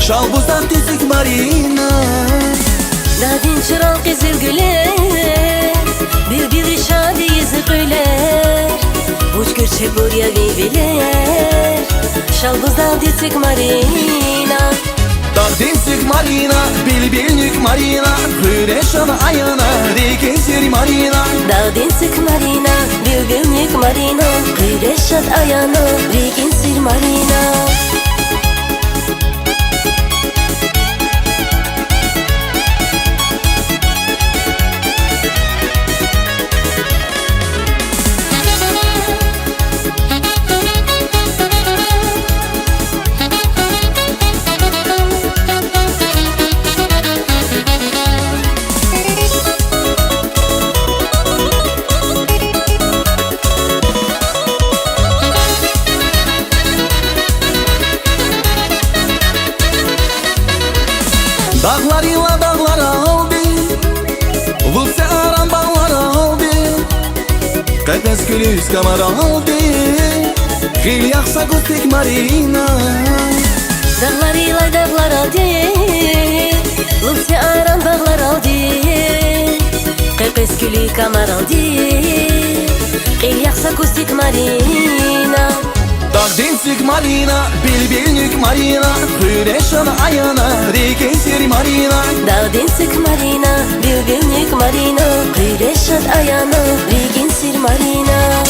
Şalbuzdan tüzük marina. Dadin çıral kızıl güler, bir şadi yüzü güler. Uç gürçe buraya giybiler, şalbuzdan tüzük marina. Dadin tüzük marina, bilbilnük marina. Güreşan ayana, rekesir marina. Dadin tüzük marina, bilbilnük marina. Güreşan ayana, rekesir marina. Dağlarıyla dağlar aldı, Vulse aran bağlar aldı. Kepes gülüz kamar aldı, Gil yaksa gustik marina. Dağlarıyla dağlar aldı, Vulse aran bağlar aldı. Kepes gülü kamar aldı, Gil yaksa gustik marina. Dadin tüzük marina, bilbilnük marina. Güreşan ayana, rekesir marina. Dadin tüzük marina, bilbilnük marina. Güreşan ayana, rekesir marina.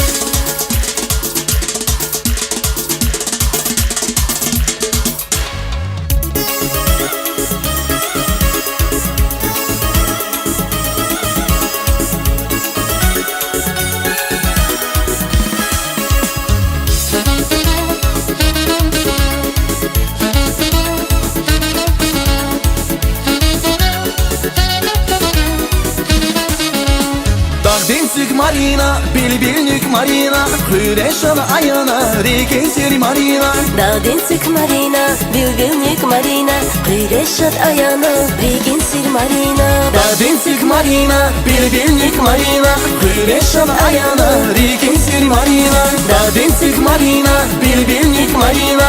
Dadin tüzük marina, bilbilnük marina. Güreşan ayana, rekesir marina. Dadin tüzük marina, bilbilnük marina. Güreşan ayana, rekesir marina. Dadin tüzük marina, bilbilnük marina. Güreşan ayana, rekesir marina. Dadin tüzük marina, bilbilnük marina.